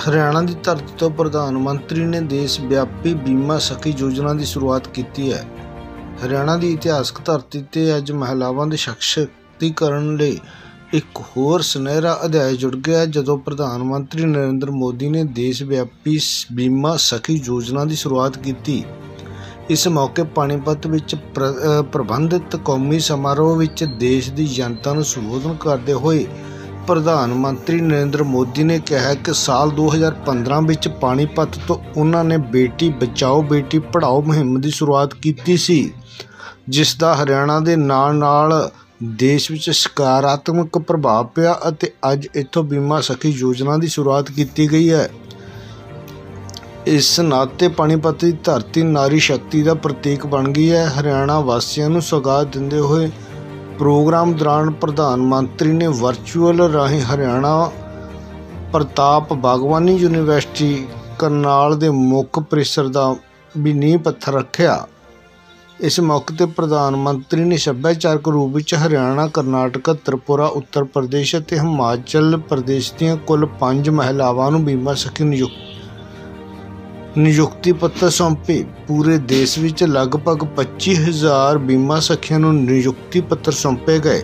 हरियाणा की धरती तो प्रधानमंत्री ने देश व्यापी बीमा सखी योजना की शुरुआत की है। हरियाणा की इतिहासक धरती ते अज महिलावां दे सशक्तिकरण लई एक होर सुनहरा अध्याय जुड़ गया है, जदों प्रधानमंत्री नरेंद्र मोदी ने देश व्यापी बीमा सखी योजना की शुरुआत की। इस मौके पानीपत विच प्रबंधित कौमी समारोह विच देश की जनता नूं संबोधन करते हुए प्रधानमंत्री नरेंद्र मोदी ने कहा कि साल 2015 विच पानीपत तो उन्होंने बेटी बचाओ बेटी पढ़ाओ मुहिम की शुरुआत की सी, जिस दा हरियाणा के नाल देश विच सकारात्मक प्रभाव पिया अते अज इत्थों बीमा सखी योजना की शुरुआत की गई है। इस नाते पानीपत की धरती नारी शक्ति का प्रतीक बन गई है। हरियाणा वासियों नूं सौगात दिंदे हुए प्रोग्राम दौरान प्रधानमंत्री ने वर्चुअल राही हरियाणा प्रताप बागवानी यूनीवर्सिटी करनाल के मुख परिसर का भी नींह पत्थर रखा। इस मौके पर प्रधानमंत्री ने सभ्याचारक रूप में हरियाणा, कर्नाटक, त्रिपुरा, उत्तर प्रदेश और हिमाचल प्रदेश दी कुल 5 महिलावां नूं बीमा सखी नियुक्ति पत्र सौंपे। पूरे देश विच लगभग 25,000 बीमा सखियां नूं नियुक्ति पत्र सौंपे गए।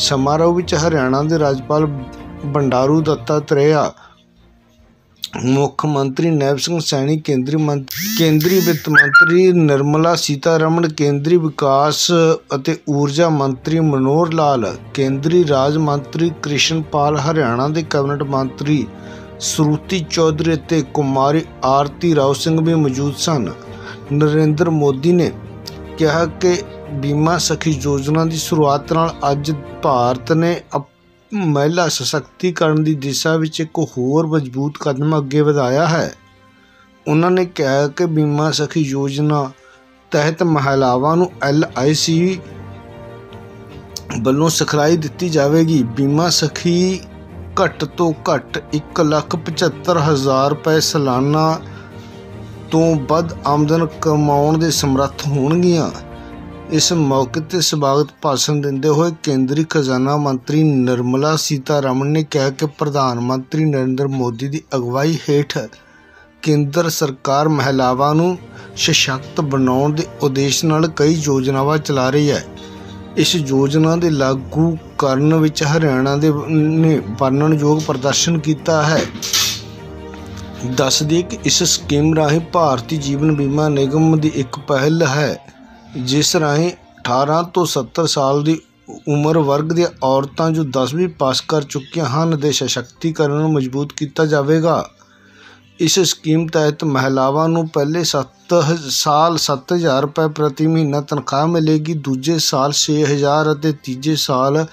समारोह विच हरियाणा के राज्यपाल बंडारू दत्तात्रेय, मुख्यमंत्री नायब सिंह सैनी, केंद्रीय वित्त मंत्री निर्मला सीतारमण, केंद्रीय विकास अते ऊर्जा मंत्री मनोहर लाल, केंद्रीय राज मंत्री कृष्ण पाल, हरियाणा के कैबिनेट मंत्री श्रुति चौधरी अते कुमारी आरती राव सिंह भी मौजूद सन। नरेंद्र मोदी ने कहा कि बीमा सखी योजना की शुरुआत नाल अज भारत ने महिला सशक्तिकरण की दिशा में एक होर मजबूत कदम अगे बढ़ाया है। उन्होंने कहा कि बीमा सखी योजना तहत महिलावां नूं LIC वल्लों सिखलाई दी जाएगी। बीमा सखी घट तो घट 1,75,000 रुपए सालाना तो वध आमदन कमाउण दे समर्थ होणगियां। इस मौके पर स्वागत भाषण देते हुए केंद्रीय खजाना मंत्री निर्मला सीतारमण ने कहा कि प्रधानमंत्री नरेंद्र मोदी की अगवाई हेठ केंद्र सरकार महिलावां नूं सशक्त बनाउण दे उद्देश नाल कई योजनावां चला रही है। इस योजना के लागू करन विच हरियाणा ने वर्णनयोग प्रदर्शन किया है। दस दिए कि इस स्कीम राही भारतीय जीवन बीमा निगम की एक पहल है, जिस राही 18 तो 70 साल की उम्र वर्ग दी औरतां जो 10वीं पास कर चुकियां हन दे सशक्तिकरण नूं मजबूत किया जाएगा। इस स्कीम तहत महिलावां नूं पहले 7,000 रुपए प्रति महीना तनख्वाह मिलेगी, दूजे साल 6,000 और तीजे साल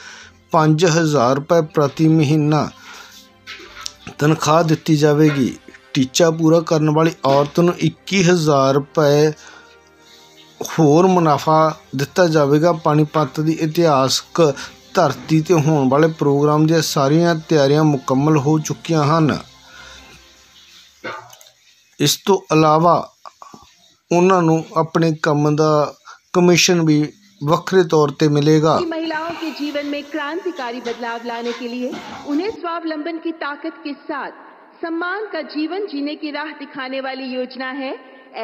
5,000 रुपए प्रति महीना तनख्वाह दी जाएगी। टीचा पूरा करने वाली औरत नूं 21,000 रुपए होर मुनाफा दिता जाएगा। पानीपत की इतिहासक धरती ते होने वाले प्रोग्राम दी सारियां तैयारियां मुकम्मल हो चुकियां हन। इस तो अलावा उन्होंने अपने काम का कमीशन भी वक्रे तौर पर मिलेगा। महिलाओं के जीवन में क्रांतिकारी बदलाव लाने के लिए उन्हें स्वावलंबन की ताकत के साथ सम्मान का जीवन जीने की राह दिखाने वाली योजना है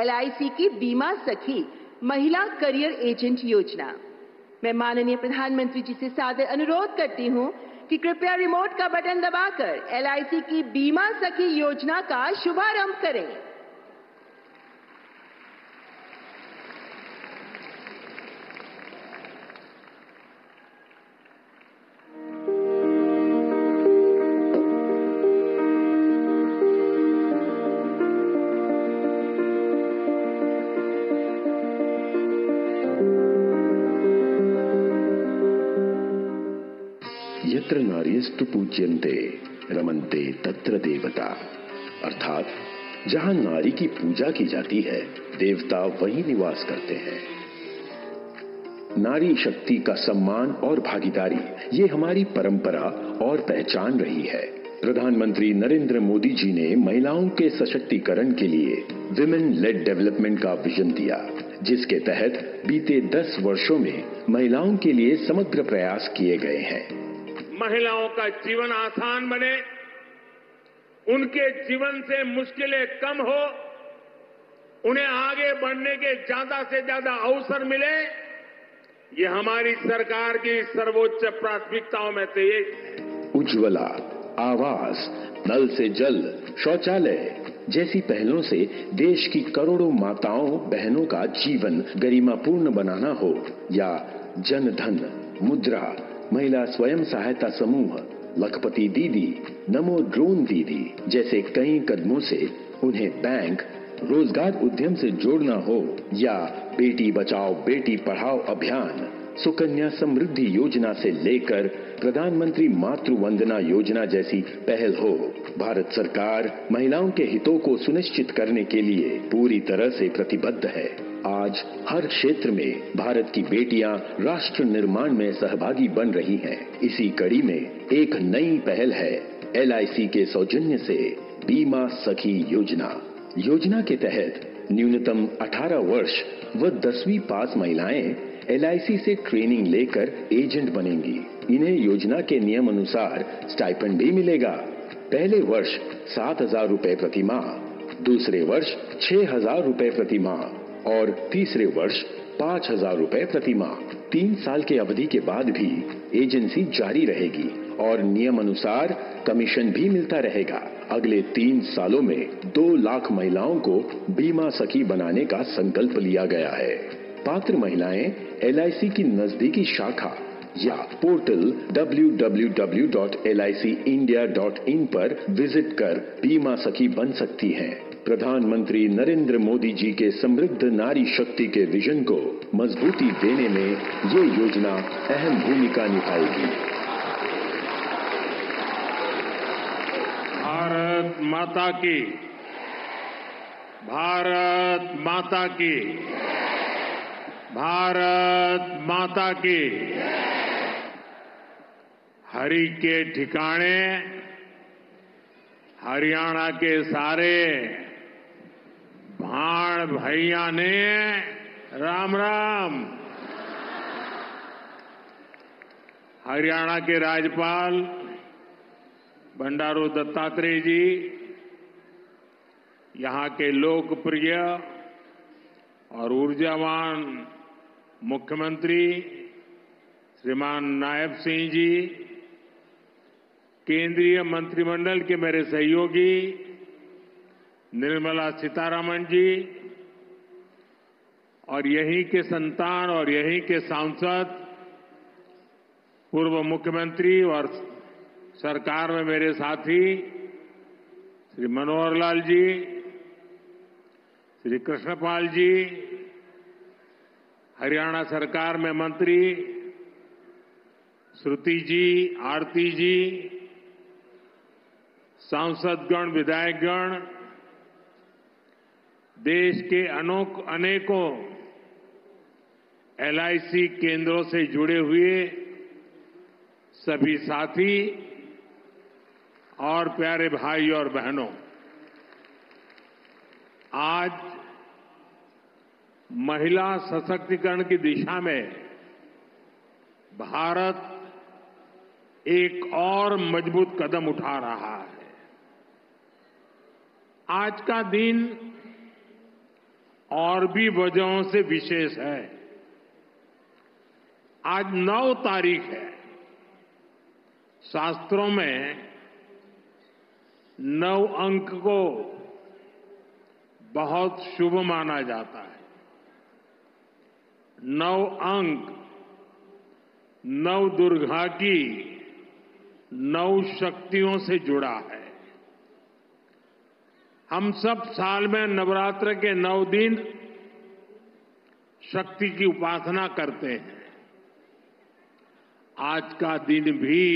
LIC की बीमा सखी महिला करियर एजेंट योजना। मैं माननीय प्रधानमंत्री जी से सादर अनुरोध करती हूं कि कृपया रिमोट का बटन दबाकर LIC की बीमा सखी योजना का शुभारंभ करें। यत्र नार्यस्तु पूज्यन्ते रमन्ते तत्र देवता, अर्थात जहां नारी की पूजा की जाती है देवता वहीं निवास करते हैं। नारी शक्ति का सम्मान और भागीदारी ये हमारी परंपरा और पहचान रही है। प्रधानमंत्री नरेंद्र मोदी जी ने महिलाओं के सशक्तिकरण के लिए विमेन लेड डेवलपमेंट का विजन दिया, जिसके तहत बीते 10 वर्षों में महिलाओं के लिए समग्र प्रयास किए गए हैं। महिलाओं का जीवन आसान बने, उनके जीवन से मुश्किलें कम हो, उन्हें आगे बढ़ने के ज्यादा से ज्यादा अवसर मिले, ये हमारी सरकार की सर्वोच्च प्राथमिकताओं में से एक है। उज्ज्वला, आवास, नल से जल, शौचालय जैसी पहलों से देश की करोड़ों माताओं बहनों का जीवन गरिमापूर्ण बनाना हो, या जन धन, मुद्रा, महिला स्वयं सहायता समूह, लखपति दीदी, नमो ड्रोन दीदी जैसे कई कदमों से उन्हें बैंक, रोजगार उद्यम से जोड़ना हो, या बेटी बचाओ बेटी पढ़ाओ अभियान, सुकन्या समृद्धि योजना से लेकर प्रधानमंत्री मातृ वंदना योजना जैसी पहल हो, भारत सरकार महिलाओं के हितों को सुनिश्चित करने के लिए पूरी तरह से प्रतिबद्ध है। आज हर क्षेत्र में भारत की बेटियां राष्ट्र निर्माण में सहभागी बन रही हैं। इसी कड़ी में एक नई पहल है LIC के सौजन्य से बीमा सखी योजना। योजना के तहत न्यूनतम 18 वर्ष व 10वीं पास महिलाएं LIC से ट्रेनिंग लेकर एजेंट बनेंगी। इन्हें योजना के नियम अनुसार स्टाइपेंड भी मिलेगा। पहले वर्ष 7,000 रुपए प्रति माह, दूसरे वर्ष 6,000 रुपए प्रति माह और तीसरे वर्ष 5,000 रुपए प्रति माह। 3 साल की अवधि के बाद भी एजेंसी जारी रहेगी और नियम अनुसार कमीशन भी मिलता रहेगा। अगले 3 सालों में 2 लाख महिलाओं को बीमा सखी बनाने का संकल्प लिया गया है। पात्र महिलाएं LIC की नजदीकी शाखा या पोर्टल www.licindia.in पर विजिट कर बीमा सखी बन सकती हैं। प्रधानमंत्री नरेंद्र मोदी जी के समृद्ध नारी शक्ति के विजन को मजबूती देने में ये योजना अहम भूमिका निभाएगी। भारत माता की, भारत माता की, भारत माता की। हरि के ठिकाने हरियाणा के सारे भाण भैया ने राम राम। हरियाणा के राज्यपाल बंडारू दत्तात्रेय जी, यहां के लोकप्रिय और ऊर्जावान मुख्यमंत्री श्रीमान नायब सिंह जी, केंद्रीय मंत्रिमंडल के मेरे सहयोगी निर्मला सीतारमण जी और यहीं के संतान और यहीं के सांसद, पूर्व मुख्यमंत्री और सरकार में मेरे साथी श्री मनोहर लाल जी, श्री कृष्णपाल जी, हरियाणा सरकार में मंत्री श्रुति जी, आरती जी, सांसदगण, विधायकगण, देश के अनेकों LIC केंद्रों से जुड़े हुए सभी साथी और प्यारे भाई और बहनों, आज महिला सशक्तिकरण की दिशा में भारत एक और मजबूत कदम उठा रहा है। आज का दिन और भी वजहों से विशेष है। आज 9 तारीख है। शास्त्रों में 9 अंक को बहुत शुभ माना जाता है। 9 अंक 9 दुर्गा की 9 शक्तियों से जुड़ा है। हम सब साल में नवरात्र के 9 दिन शक्ति की उपासना करते हैं। आज का दिन भी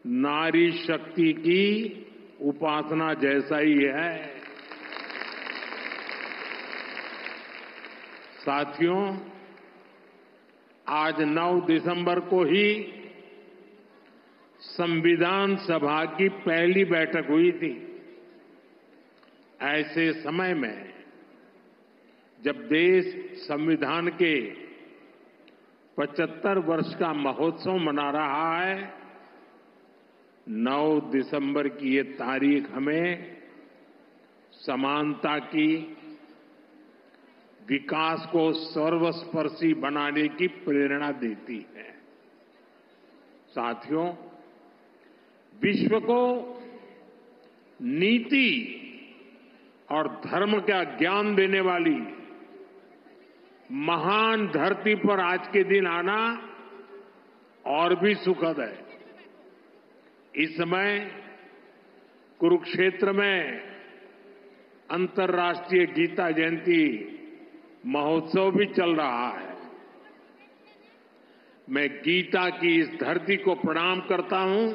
नारी शक्ति की उपासना जैसा ही है। साथियों, आज 9 दिसंबर को ही संविधान सभा की पहली बैठक हुई थी। ऐसे समय में जब देश संविधान के 75 वर्ष का महोत्सव मना रहा है, 9 दिसंबर की ये तारीख हमें समानता की, विकास को सर्वस्पर्शी बनाने की प्रेरणा देती है। साथियों, विश्व को नीति और धर्म का ज्ञान देने वाली महान धरती पर आज के दिन आना और भी सुखद है। इस समय कुरुक्षेत्र में अंतर्राष्ट्रीय गीता जयंती महोत्सव भी चल रहा है। मैं गीता की इस धरती को प्रणाम करता हूं,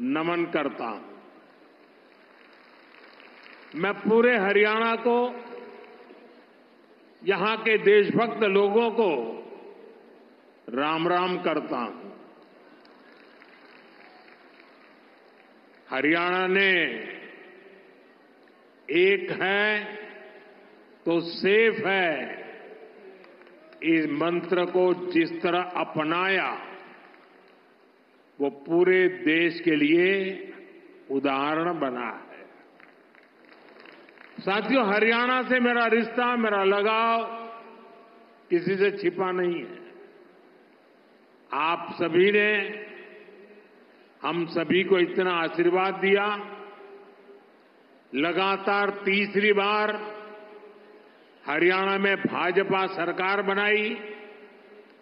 नमन करता हूं। मैं पूरे हरियाणा को, यहां के देशभक्त लोगों को राम राम करता हूं। हरियाणा ने एक है तो सेफ है इस मंत्र को जिस तरह अपनाया, वो पूरे देश के लिए उदाहरण बना है। साथियों, हरियाणा से मेरा रिश्ता, मेरा लगाव किसी से छिपा नहीं है। आप सभी ने हम सभी को इतना आशीर्वाद दिया। लगातार तीसरी बार हरियाणा में भाजपा सरकार बनाई।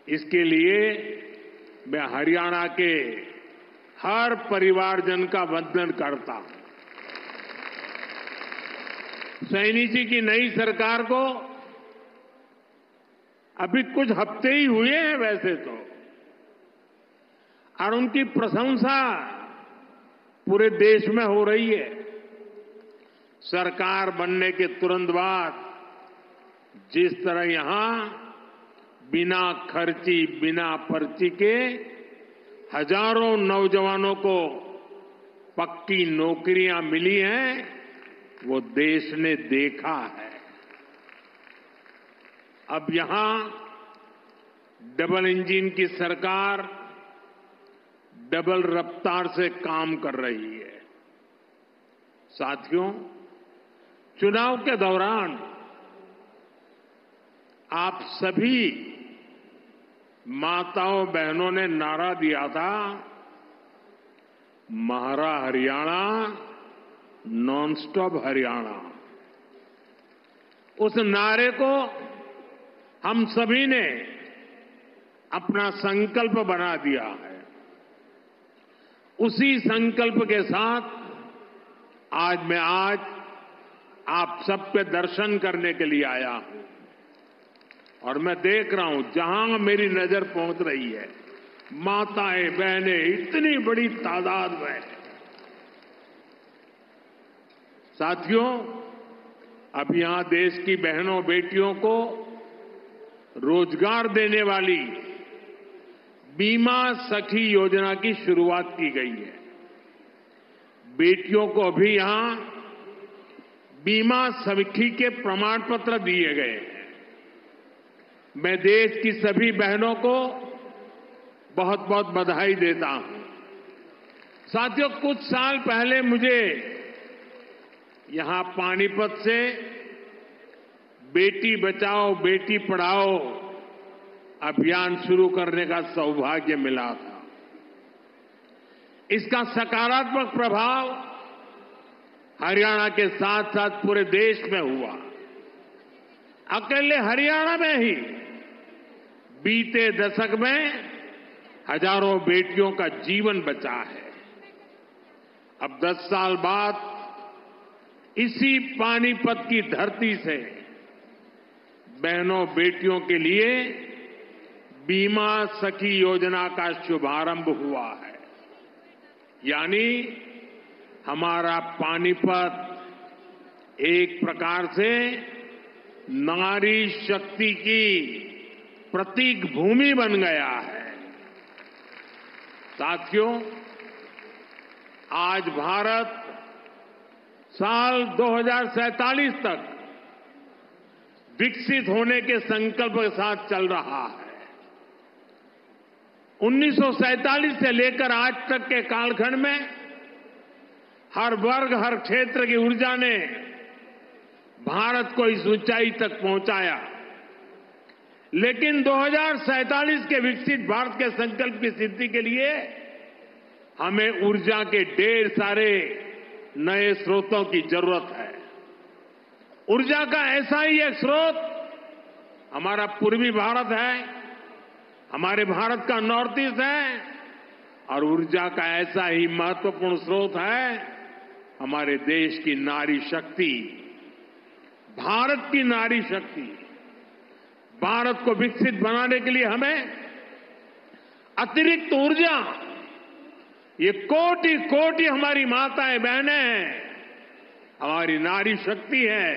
इसके लिए मैं हरियाणा के हर परिवारजन का वंदन करता हूं। सैनी जी की नई सरकार को अभी कुछ हफ्ते ही हुए हैं वैसे तो, और उनकी प्रशंसा पूरे देश में हो रही है। सरकार बनने के तुरंत बाद जिस तरह यहां बिना खर्ची, बिना पर्ची के हजारों नौजवानों को पक्की नौकरियां मिली हैं, वो देश ने देखा है। अब यहां डबल इंजन की सरकार डबल रफ्तार से काम कर रही है। साथियों, चुनाव के दौरान आप सभी माताओं बहनों ने नारा दिया था, महारा हरियाणा, नॉन स्टॉप हरियाणा। उस नारे को हम सभी ने अपना संकल्प बना दिया है। उसी संकल्प के साथ मैं आज आप सबके दर्शन करने के लिए आया हूं, और मैं देख रहा हूं जहां मेरी नजर पहुंच रही है, माताएं बहनें इतनी बड़ी तादाद में। साथियों, अब यहां देश की बहनों बेटियों को रोजगार देने वाली बीमा सखी योजना की शुरुआत की गई है। बेटियों को अभी यहां बीमा सखी के प्रमाण पत्र दिए गए हैं। मैं देश की सभी बहनों को बहुत बहुत बधाई देता हूं। साथियों, कुछ साल पहले मुझे यहां पानीपत से बेटी बचाओ बेटी पढ़ाओ अभियान शुरू करने का सौभाग्य मिला था। इसका सकारात्मक प्रभाव हरियाणा के साथ साथ पूरे देश में हुआ। अकेले हरियाणा में ही बीते दशक में हजारों बेटियों का जीवन बचा है। अब 10 साल बाद इसी पानीपत की धरती से बहनों बेटियों के लिए बीमा सखी योजना का शुभारंभ हुआ है। यानी हमारा पानीपत एक प्रकार से नारी शक्ति की प्रतीक भूमि बन गया है। साथियों, आज भारत साल 2047 तक विकसित होने के संकल्प के साथ चल रहा है। 1947 से लेकर आज तक के कालखंड में हर वर्ग, हर क्षेत्र की ऊर्जा ने भारत को इस ऊंचाई तक पहुंचाया। लेकिन 2047 के विकसित भारत के संकल्प की सिद्धि के लिए हमें ऊर्जा के ढेर सारे नए स्रोतों की जरूरत है। ऊर्जा का ऐसा ही एक स्रोत हमारा पूर्वी भारत है, हमारे भारत का नॉर्थ ईस्ट है, और ऊर्जा का ऐसा ही महत्वपूर्ण स्रोत है हमारे देश की नारी शक्ति, भारत की नारी शक्ति। भारत को विकसित बनाने के लिए हमें अतिरिक्त ऊर्जा, ये कोटि कोटि हमारी माताएं बहनें हैं, हमारी नारी शक्ति है,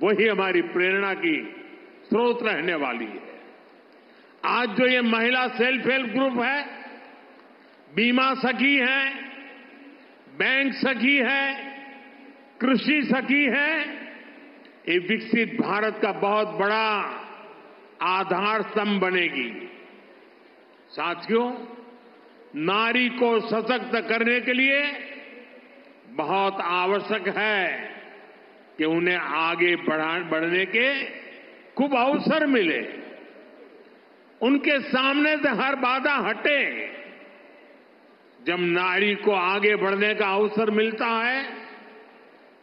वही हमारी प्रेरणा की स्रोत रहने वाली है। आज जो ये महिला सेल्फ हेल्प ग्रुप है, बीमा सखी है, बैंक सखी है, कृषि सखी है, ये विकसित भारत का बहुत बड़ा आधार स्तंभ बनेगी। साथियों, नारी को सशक्त करने के लिए बहुत आवश्यक है कि उन्हें आगे बढ़ने के खूब अवसर मिले, उनके सामने से हर बाधा हटे। जब नारी को आगे बढ़ने का अवसर मिलता है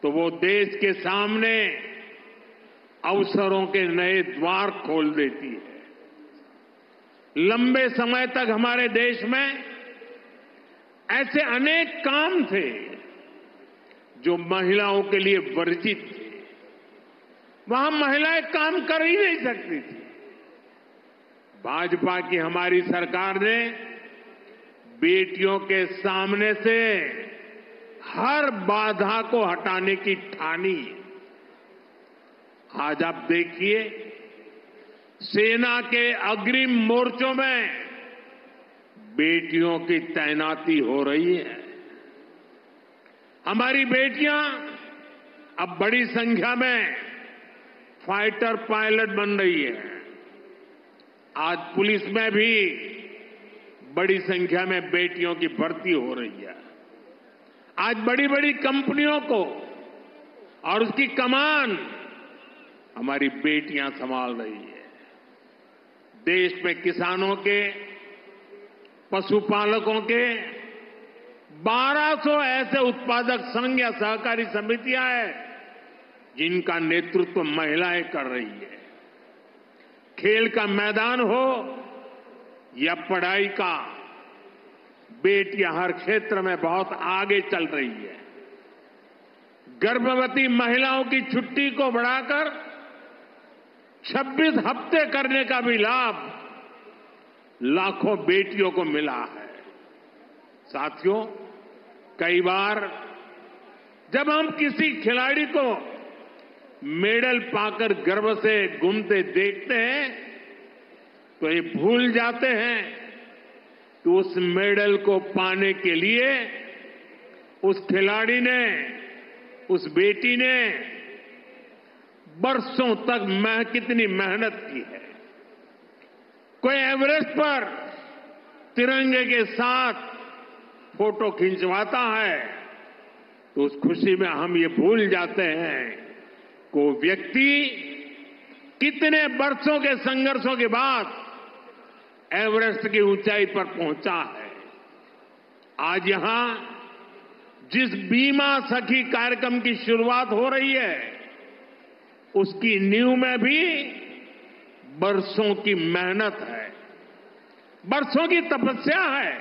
तो वो देश के सामने अवसरों के नए द्वार खोल देती है। लंबे समय तक हमारे देश में ऐसे अनेक काम थे जो महिलाओं के लिए वर्जित थे, वहां महिलाएं काम कर ही नहीं सकती थी। भाजपा की हमारी सरकार ने बेटियों के सामने से हर बाधा को हटाने की ठानी। आज आप देखिए, सेना के अग्रिम मोर्चों में बेटियों की तैनाती हो रही है। हमारी बेटियां अब बड़ी संख्या में फाइटर पायलट बन रही है। आज पुलिस में भी बड़ी संख्या में बेटियों की भर्ती हो रही है। आज बड़ी बड़ी कंपनियों को और उसकी कमान हमारी बेटियां संभाल रही है। देश में किसानों के, पशुपालकों के 1200 ऐसे उत्पादक संघ या सहकारी समितियां हैं जिनका नेतृत्व महिलाएं कर रही है। खेल का मैदान हो या पढ़ाई का, बेटियां हर क्षेत्र में बहुत आगे चल रही है। गर्भवती महिलाओं की छुट्टी को बढ़ाकर 26 हफ्ते करने का भी लाभ लाखों बेटियों को मिला है। साथियों, कई बार जब हम किसी खिलाड़ी को मेडल पाकर गर्व से घूमते देखते हैं तो ये भूल जाते हैं कि उस मेडल को पाने के लिए उस खिलाड़ी ने, उस बेटी ने बरसों तक कितनी मेहनत की है। कोई एवरेस्ट पर तिरंगे के साथ फोटो खिंचवाता है तो उस खुशी में हम ये भूल जाते हैं कि वो व्यक्ति कितने वर्षों के संघर्षों के बाद एवरेस्ट की ऊंचाई पर पहुंचा है। आज यहां जिस बीमा सखी कार्यक्रम की शुरुआत हो रही है, उसकी नींव में भी बरसों की मेहनत है, बरसों की तपस्या है।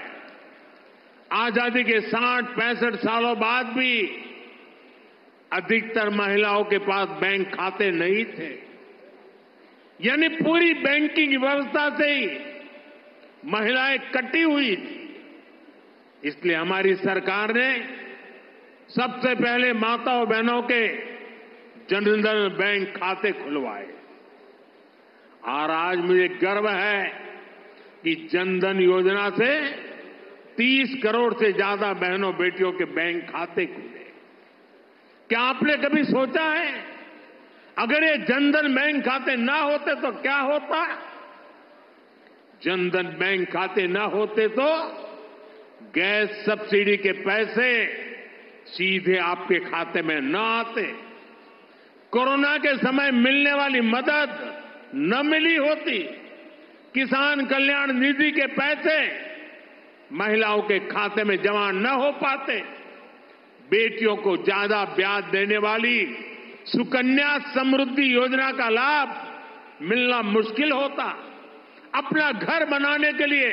आजादी के 60-65 सालों बाद भी अधिकतर महिलाओं के पास बैंक खाते नहीं थे, यानी पूरी बैंकिंग व्यवस्था से ही महिलाएं कटी हुई थी। इसलिए हमारी सरकार ने सबसे पहले माताओं बहनों के जनधन बैंक खाते खुलवाए और आज मुझे गर्व है कि जनधन योजना से 30 करोड़ से ज्यादा बहनों बेटियों के बैंक खाते खुले। क्या आपने कभी सोचा है अगर ये जनधन बैंक खाते ना होते तो क्या होता? जनधन बैंक खाते न होते तो गैस सब्सिडी के पैसे सीधे आपके खाते में न आते, कोरोना के समय मिलने वाली मदद न मिली होती, किसान कल्याण निधि के पैसे महिलाओं के खाते में जमा न हो पाते, बेटियों को ज्यादा ब्याज देने वाली सुकन्या समृद्धि योजना का लाभ मिलना मुश्किल होता, अपना घर बनाने के लिए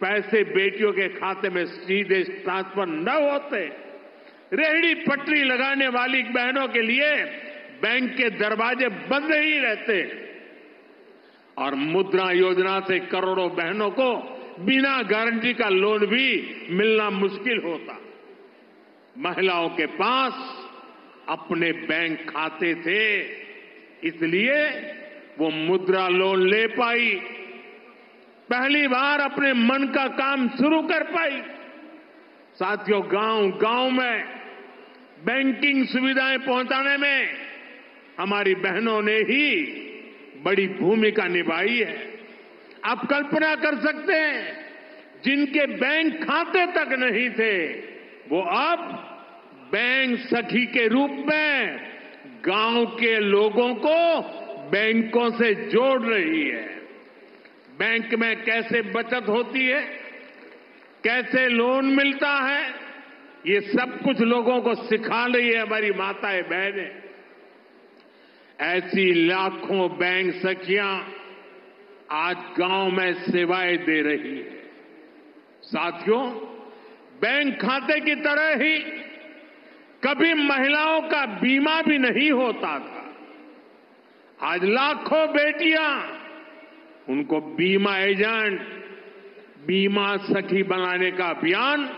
पैसे बेटियों के खाते में सीधे ट्रांसफर न होते, रेहड़ी पटरी लगाने वाली बहनों के लिए बैंक के दरवाजे बंद ही रहते और मुद्रा योजना से करोड़ों बहनों को बिना गारंटी का लोन भी मिलना मुश्किल होता। महिलाओं के पास अपने बैंक खाते थे, इसलिए वो मुद्रा लोन ले पाई, पहली बार अपने मन का काम शुरू कर पाई। साथियों, गांव-गांव में बैंकिंग सुविधाएं पहुंचाने में हमारी बहनों ने ही बड़ी भूमिका निभाई है। आप कल्पना कर सकते हैं, जिनके बैंक खाते तक नहीं थे, वो अब बैंक सखी के रूप में गांव के लोगों को बैंकों से जोड़ रही है। बैंक में कैसे बचत होती है, कैसे लोन मिलता है, ये सब कुछ लोगों को सिखा रही है हमारी माताएं बहनें। ऐसी लाखों बैंक सखियां आज गांव में सेवाएं दे रही है। साथियों, बैंक खाते की तरह ही कभी महिलाओं का बीमा भी नहीं होता था। आज लाखों बेटियां, उनको बीमा एजेंट, बीमा सखी बनाने का अभियान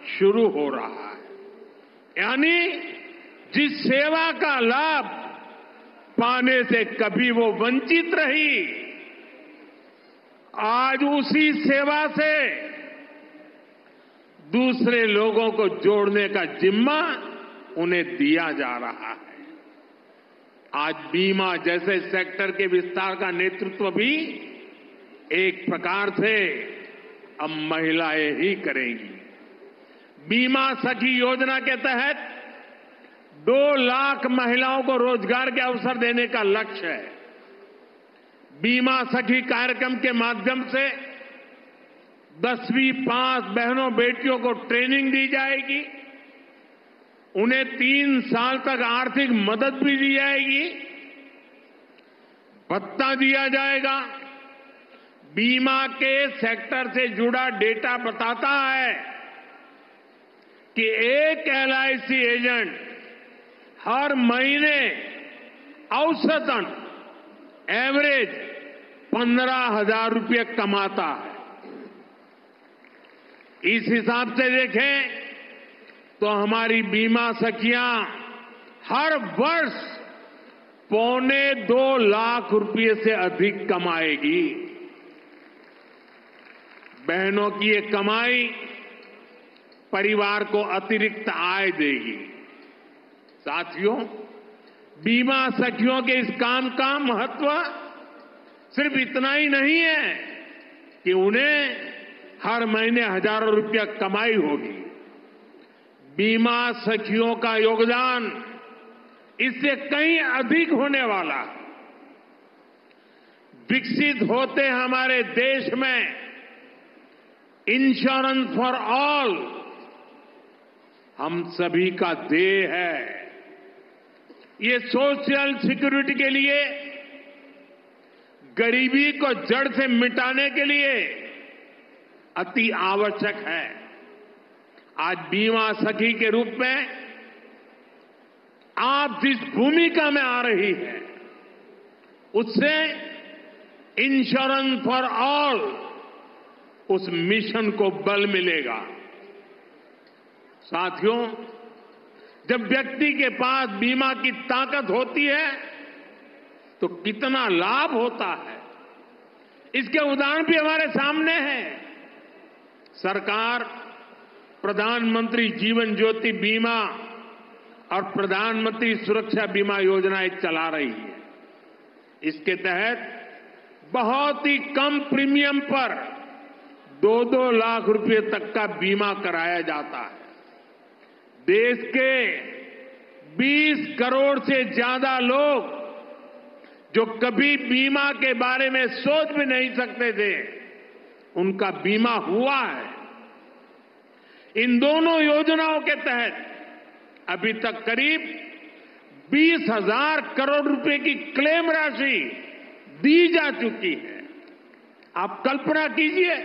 शुरू हो रहा है। यानी जिस सेवा का लाभ पाने से कभी वो वंचित रही, आज उसी सेवा से दूसरे लोगों को जोड़ने का जिम्मा उन्हें दिया जा रहा है। आज बीमा जैसे सेक्टर के विस्तार का नेतृत्व भी एक प्रकार से अब महिलाएं ही करेंगी। बीमा सखी योजना के तहत 2 लाख महिलाओं को रोजगार के अवसर देने का लक्ष्य है। बीमा सखी कार्यक्रम के माध्यम से 10वीं पास बहनों बेटियों को ट्रेनिंग दी जाएगी, उन्हें 3 साल तक आर्थिक मदद भी दी जाएगी, भत्ता दिया जाएगा। बीमा के सेक्टर से जुड़ा डेटा बताता है कि एक LIC एजेंट हर महीने औसतन एवरेज 15,000 रुपये कमाता है। इस हिसाब से देखें तो हमारी बीमा सखियां हर वर्ष 2.25 लाख रुपये से अधिक कमाएगी। बहनों की ये कमाई परिवार को अतिरिक्त आय देगी। साथियों, बीमा सखियों के इस काम का महत्व सिर्फ इतना ही नहीं है कि उन्हें हर महीने हजारों रुपया कमाई होगी। बीमा सखियों का योगदान इससे कहीं अधिक होने वाला। विकसित होते हमारे देश में इंश्योरेंस फॉर ऑल हम सभी का ध्येय है। ये सोशल सिक्योरिटी के लिए, गरीबी को जड़ से मिटाने के लिए अति आवश्यक है। आज बीमा सखी के रूप में आप जिस भूमिका में आ रही है, उससे इंश्योरेंस फॉर ऑल उस मिशन को बल मिलेगा। साथियों, जब व्यक्ति के पास बीमा की ताकत होती है तो कितना लाभ होता है, इसके उदाहरण भी हमारे सामने हैं। सरकार प्रधानमंत्री जीवन ज्योति बीमा और प्रधानमंत्री सुरक्षा बीमा योजनाएं चला रही है। इसके तहत बहुत ही कम प्रीमियम पर 2-2 लाख रुपए तक का बीमा कराया जाता है। देश के 20 करोड़ से ज्यादा लोग जो कभी बीमा के बारे में सोच भी नहीं सकते थे, उनका बीमा हुआ है। इन दोनों योजनाओं के तहत अभी तक करीब 20,000 करोड़ रुपए की क्लेम राशि दी जा चुकी है। आप कल्पना कीजिए,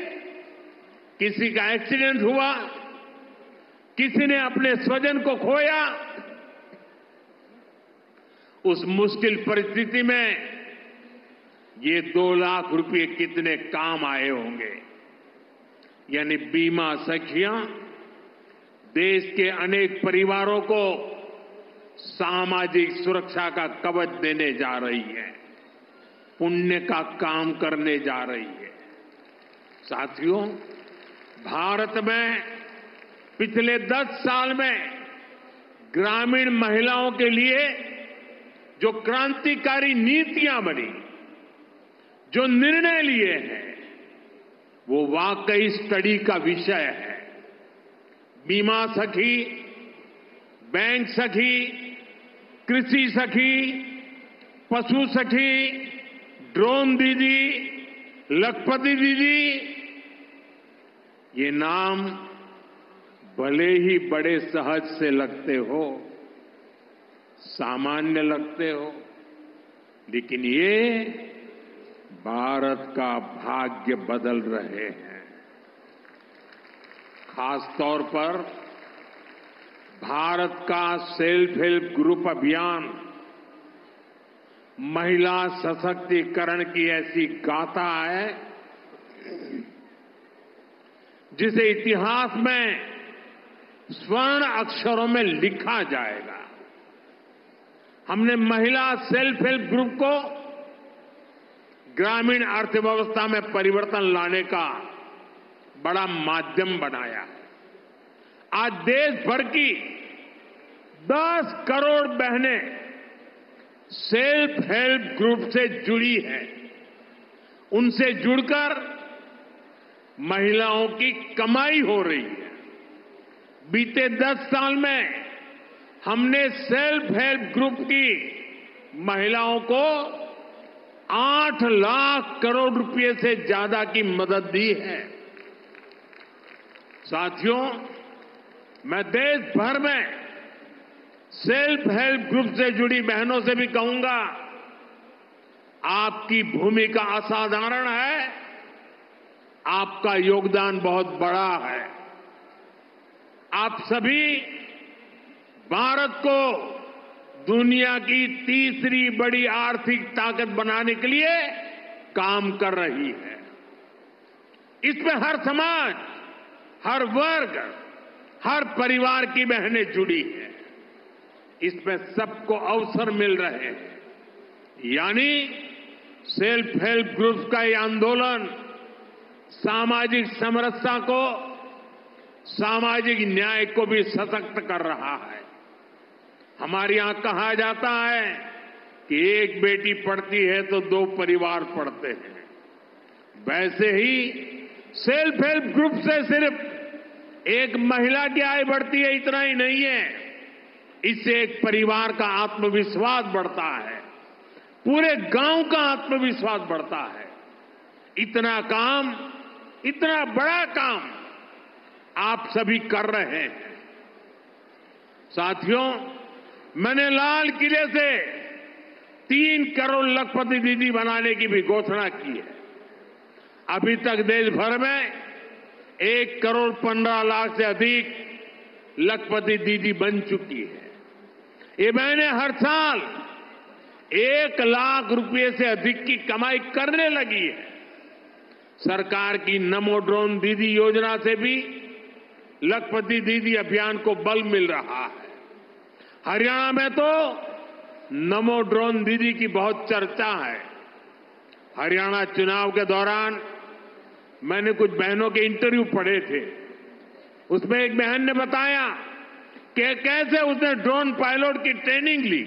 किसी का एक्सीडेंट हुआ, किसी ने अपने स्वजन को खोया, उस मुश्किल परिस्थिति में ये 2 लाख रुपए कितने काम आए होंगे। यानी बीमा सखियां देश के अनेक परिवारों को सामाजिक सुरक्षा का कवच देने जा रही है, पुण्य का काम करने जा रही है। साथियों, भारत में पिछले 10 साल में ग्रामीण महिलाओं के लिए जो क्रांतिकारी नीतियां बनी, जो निर्णय लिए हैं, वो वाकई स्टडी का विषय है। बीमा सखी, बैंक सखी, कृषि सखी, पशु सखी, ड्रोन दीदी, लखपति दीदी, ये नाम भले ही बड़े सहज से लगते हो, सामान्य लगते हो, लेकिन ये भारत का भाग्य बदल रहे हैं। खास तौर पर भारत का सेल्फ हेल्प ग्रुप अभियान महिला सशक्तिकरण की ऐसी गाथा है जिसे इतिहास में स्वर्ण अक्षरों में लिखा जाएगा। हमने महिला सेल्फ हेल्प ग्रुप को ग्रामीण अर्थव्यवस्था में परिवर्तन लाने का बड़ा माध्यम बनाया। आज देश भर की 10 करोड़ बहनें सेल्फ हेल्प ग्रुप से जुड़ी हैं। उनसे जुड़कर महिलाओं की कमाई हो रही है। बीते 10 साल में हमने सेल्फ हेल्प ग्रुप की महिलाओं को 8 लाख करोड़ रुपए से ज्यादा की मदद दी है। साथियों, मैं देश भर में सेल्फ हेल्प ग्रुप से जुड़ी बहनों से भी कहूंगा, आपकी भूमिका असाधारण है, आपका योगदान बहुत बड़ा है। आप सभी भारत को दुनिया की तीसरी बड़ी आर्थिक ताकत बनाने के लिए काम कर रही है। इसमें हर समाज, हर वर्ग, हर परिवार की बहनें जुड़ी हैं। इसमें सबको अवसर मिल रहे हैं। यानी सेल्फ हेल्प ग्रुप का ये आंदोलन सामाजिक समरसता को, सामाजिक न्याय को भी सशक्त कर रहा है। हमारे यहां कहा जाता है कि एक बेटी पढ़ती है तो 2 परिवार पढ़ते हैं। वैसे ही सेल्फ हेल्प ग्रुप से सिर्फ एक महिला की आय बढ़ती है, इतना ही नहीं है। इससे एक परिवार का आत्मविश्वास बढ़ता है, पूरे गांव का आत्मविश्वास बढ़ता है। इतना काम, इतना बड़ा काम आप सभी कर रहे हैं। साथियों, मैंने लाल किले से 3 करोड़ लखपति दीदी बनाने की भी घोषणा की है। अभी तक देश भर में 1 करोड़ 15 लाख से अधिक लखपति दीदी बन चुकी है। ये बहनें हर साल 1 लाख रुपए से अधिक की कमाई करने लगी है। सरकार की नमो ड्रोन दीदी योजना से भी लखपति दीदी अभियान को बल मिल रहा है। हरियाणा में तो नमो ड्रोन दीदी की बहुत चर्चा है। हरियाणा चुनाव के दौरान मैंने कुछ बहनों के इंटरव्यू पढ़े थे। उसमें एक बहन ने बताया कि कैसे उसने ड्रोन पायलट की ट्रेनिंग ली,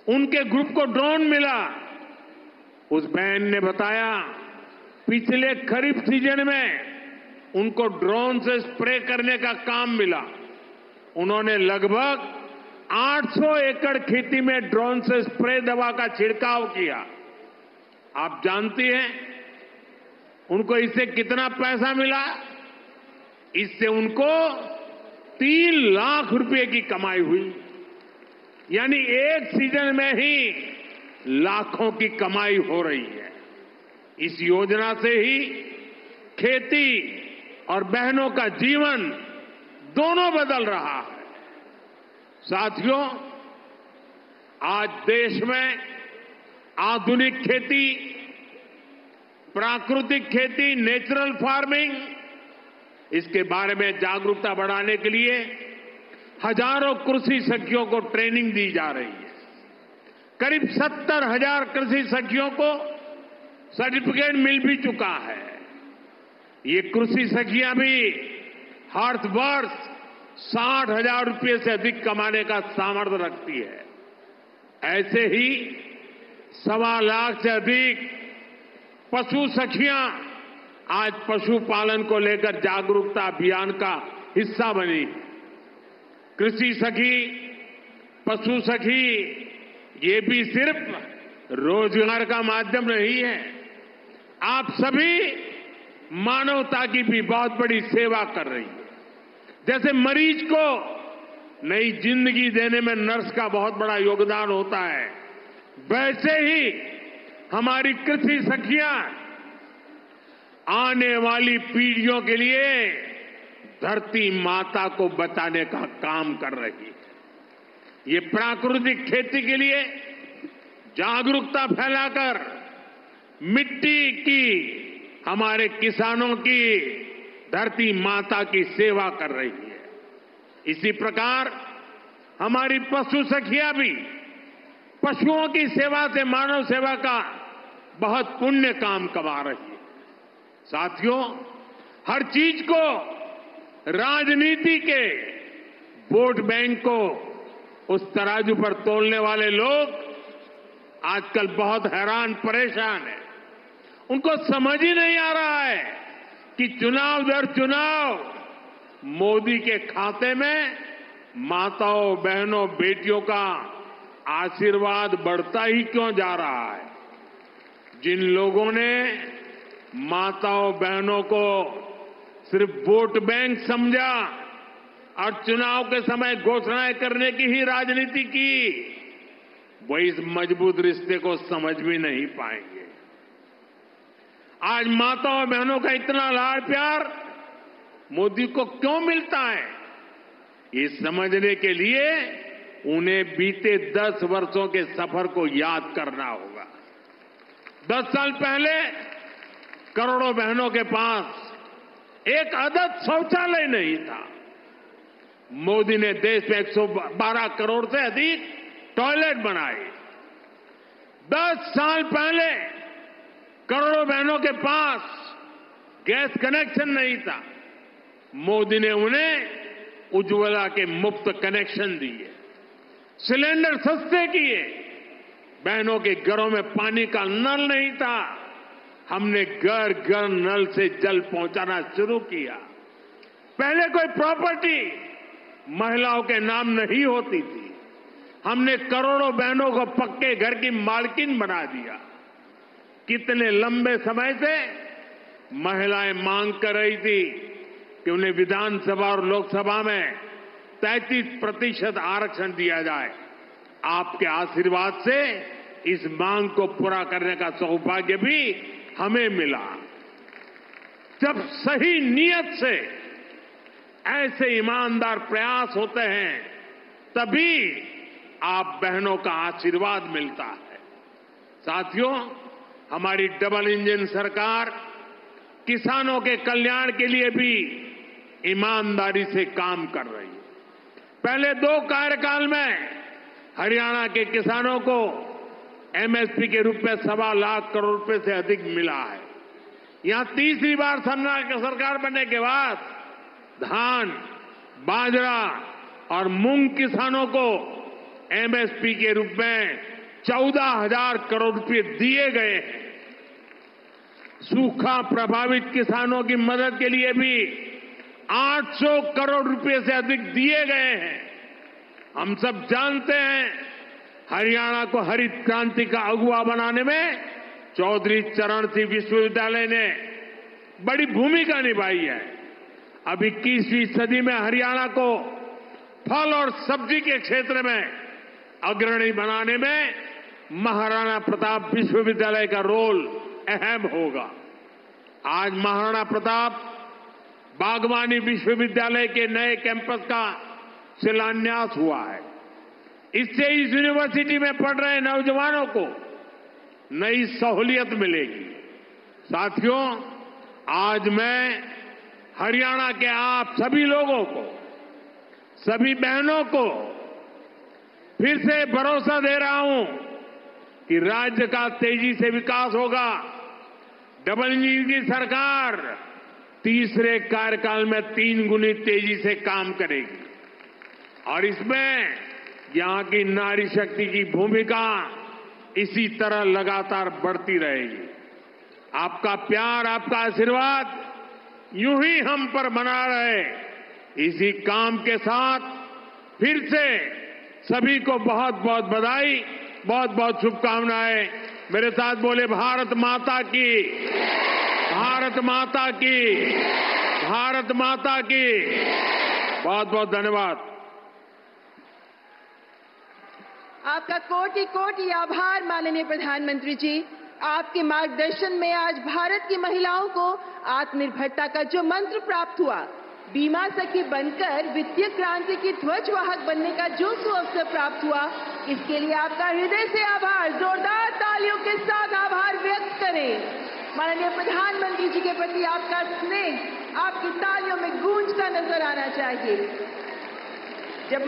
उनके ग्रुप को ड्रोन मिला उस बहन ने बताया पिछले खरीफ सीजन में उनको ड्रोन से स्प्रे करने का काम मिला। उन्होंने लगभग 800 एकड़ खेती में ड्रोन से स्प्रे दवा का छिड़काव किया। आप जानती हैं उनको इससे कितना पैसा मिला? इससे उनको 3 लाख रुपए की कमाई हुई। यानी एक सीजन में ही लाखों की कमाई हो रही है। इस योजना से ही खेती और बहनों का जीवन दोनों बदल रहा है। साथियों, आज देश में आधुनिक खेती, प्राकृतिक खेती, नेचुरल फार्मिंग, इसके बारे में जागरूकता बढ़ाने के लिए हजारों कृषि सखियों को ट्रेनिंग दी जा रही है। करीब 70,000 कृषि सखियों को सर्टिफिकेट मिल भी चुका है। ये कृषि सखियां भी हर वर्ष 60,000 रुपये से अधिक कमाने का सामर्थ्य रखती है। ऐसे ही 1.25 लाख से अधिक पशु सखियां आज पशुपालन को लेकर जागरूकता अभियान का हिस्सा बनी। कृषि सखी, पशु सखी, ये भी सिर्फ रोजगार का माध्यम नहीं है। आप सभी मानवता की भी बहुत बड़ी सेवा कर रही है। जैसे मरीज को नई जिंदगी देने में नर्स का बहुत बड़ा योगदान होता है, वैसे ही हमारी कृषि सखियां आने वाली पीढ़ियों के लिए धरती माता को बचाने का काम कर रही है। ये प्राकृतिक खेती के लिए जागरूकता फैलाकर मिट्टी की, हमारे किसानों की, धरती माता की सेवा कर रही है। इसी प्रकार हमारी पशु सखियां भी पशुओं की सेवा से मानव सेवा का बहुत पुण्य काम कमा रही है। साथियों, हर चीज को राजनीति के वोट बैंक को उस तराजू पर तोलने वाले लोग आजकल बहुत हैरान परेशान हैं। उनको समझ ही नहीं आ रहा है कि चुनाव दर चुनाव मोदी के खाते में माताओं, बहनों, बेटियों का आशीर्वाद बढ़ता ही क्यों जा रहा है। जिन लोगों ने माताओं, बहनों को सिर्फ वोट बैंक समझा और चुनाव के समय घोषणाएं करने की ही राजनीति की, वो इस मजबूत रिश्ते को समझ भी नहीं पाएंगे। आज माताओं, बहनों का इतना लाड़ प्यार मोदी को क्यों मिलता है, ये समझने के लिए उन्हें बीते 10 वर्षों के सफर को याद करना होगा। 10 साल पहले करोड़ों बहनों के पास एक अदद शौचालय नहीं था। मोदी ने देश में 112 करोड़ से अधिक टॉयलेट बनाए। 10 साल पहले करोड़ों बहनों के पास गैस कनेक्शन नहीं था। मोदी ने उन्हें उज्ज्वला के मुफ्त कनेक्शन दिए, सिलेंडर सस्ते किए। बहनों के घरों में पानी का नल नहीं था, हमने घर घर नल से जल पहुंचाना शुरू किया। पहले कोई प्रॉपर्टी महिलाओं के नाम नहीं होती थी, हमने करोड़ों बहनों को पक्के घर की मालकिन बना दिया। कितने लंबे समय से महिलाएं मांग कर रही थी कि उन्हें विधानसभा और लोकसभा में 33% आरक्षण दिया जाए। आपके आशीर्वाद से इस मांग को पूरा करने का सौभाग्य भी हमें मिला। जब सही नियत से ऐसे ईमानदार प्रयास होते हैं, तभी आप बहनों का आशीर्वाद मिलता है। साथियों, हमारी डबल इंजन सरकार किसानों के कल्याण के लिए भी ईमानदारी से काम कर रही है। पहले 2 कार्यकाल में हरियाणा के किसानों को एमएसपी के रूप में 1.25 लाख करोड़ रुपए से अधिक मिला है। यहां तीसरी बार सरकार बनने के बाद धान, बाजरा और मूंग किसानों को एमएसपी के रूप में 14,000 करोड़ रुपए दिए गए हैं। सूखा प्रभावित किसानों की मदद के लिए भी 800 करोड़ रुपए से अधिक दिए गए हैं। हम सब जानते हैं हरियाणा को हरित क्रांति का अगुवा बनाने में चौधरी चरण सिंह विश्वविद्यालय ने बड़ी भूमिका निभाई है। अब 21वीं सदी में हरियाणा को फल और सब्जी के क्षेत्र में अग्रणी बनाने में महाराणा प्रताप विश्वविद्यालय का रोल अहम होगा। आज महाराणा प्रताप बागवानी विश्वविद्यालय के नए कैंपस का शिलान्यास हुआ है। इससे इस यूनिवर्सिटी में पढ़ रहे नौजवानों को नई सहूलियत मिलेगी। साथियों, आज मैं हरियाणा के आप सभी लोगों को, सभी बहनों को फिर से भरोसा दे रहा हूं कि राज्य का तेजी से विकास होगा। डबल इंजन की सरकार तीसरे कार्यकाल में 3 गुनी तेजी से काम करेगी और इसमें यहां की नारी शक्ति की भूमिका इसी तरह लगातार बढ़ती रहेगी। आपका प्यार, आपका आशीर्वाद यूं ही हम पर बना रहे। इसी काम के साथ फिर से सभी को बहुत बहुत बधाई, बहुत बहुत शुभकामनाएं। मेरे साथ बोले भारत माता की, भारत माता की, भारत माता की। बहुत बहुत धन्यवाद। आपका कोटि कोटि आभार माननीय प्रधानमंत्री जी। आपके मार्गदर्शन में आज भारत की महिलाओं को आत्मनिर्भरता का जो मंत्र प्राप्त हुआ, बीमा सखी बनकर वित्तीय क्रांति की ध्वजवाहक बनने का जो सुअवसर प्राप्त हुआ, इसके लिए आपका हृदय से आभार। जोरदार तालियों के साथ आभार व्यक्त करें। माननीय प्रधानमंत्री जी के प्रति आपका स्नेह आपकी तालियों में गूंजता नजर आना चाहिए। जब